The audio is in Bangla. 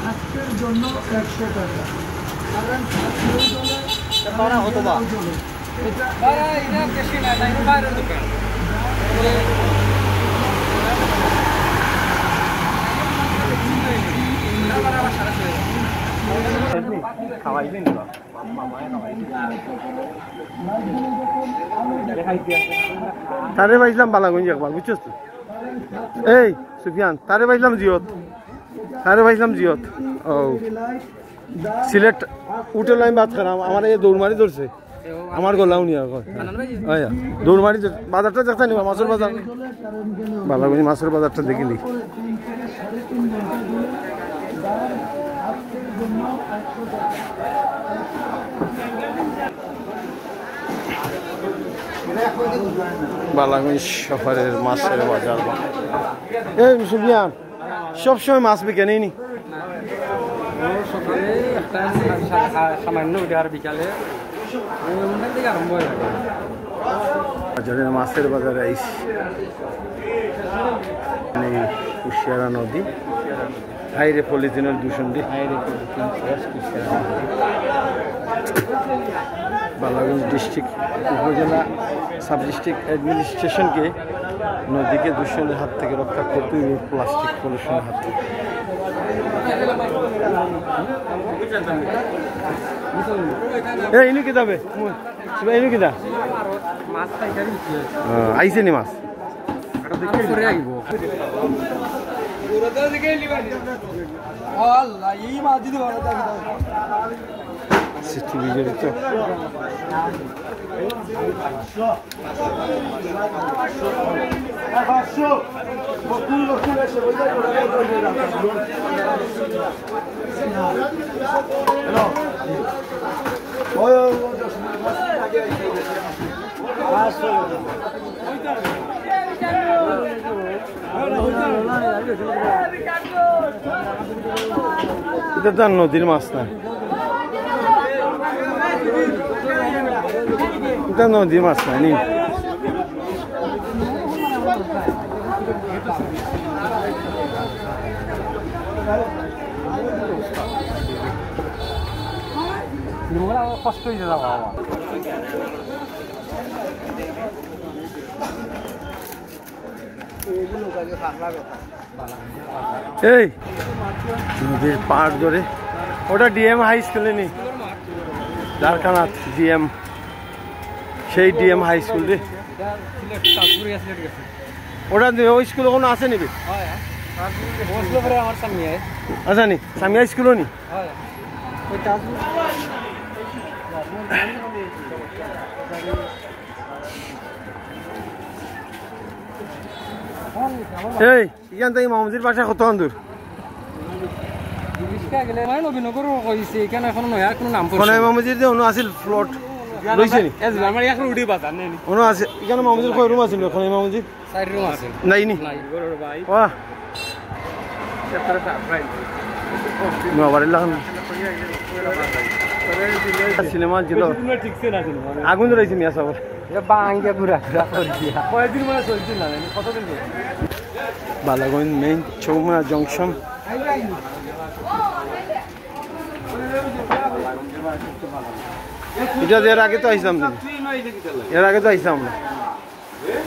আজকের জন্য 100 টাকা। তারে পাইছিলাম বালাগঞ্জ একবার বুঝছস তো এই সুফিয়ান তারে পাইছিলাম জিয়ত ও সিলেট উঠে লাইন বাদ খারাপ আমার এই দৌড়মারি ধরছে আমার গলাও নিয়ে দৌড়মারি বাজারটা দেখতে নিবা মাছের বাজার বালাগঞ্জ মাছের বাজারটা দেখিলি বালাগঞ্জ শহরের মাছের বাজার এই সুফিয়ান সবসময় মাছ বিকে নেই নি সামান্য উঠে আর বিকালে আরম্ভ হয়ে যাবে বাজারের মাছের বাজারে আইস কুশিয়ারা নদী হাইরে পলিথিনের দূষণ দি বালাগঞ্জ ডিস্ট্রিক্ট উপজেলা সাব ডিস্ট্রিক্ট অ্যাডমিনিস্ট্রেশনকে নদীকে দূষণের হাত থেকে রক্ষা করতে হবে প্লাস্টিক পলিউশনের হাত থেকে ইনু কি যাবে ইনু কি দা আইসে নি মাছ সিটি বিজড়িত এটা তো নদীর মাছ না এটা নদীর মাছ না নি কষ্ট হয়ে যাবো এই নদীর পাড় ধরে ওটা ডিএম হাই স্কুলে নেই ঝাড়খানাত ডিএম সেই ডিএম হাই স্কুল রে ওটা ওই স্কুল কোনো আছে নিবি আচ্ছা নি সামিয়া স্কুলও নি এই ইখান থেকে মামুজির বাসা কত দূর মামুজির যে অনু আছিল ফ্লট রয়েছে নি অনু আছে এখানে মামুজির কয় রুম আছিল এখন মামুজির নাই নি সিনেমা ছিল আগুন ধরেছি মিয়া সবার বালাগঞ্জ মেইন চৌমুনা জংশন এটা এর আগে তো আইসাম আমরা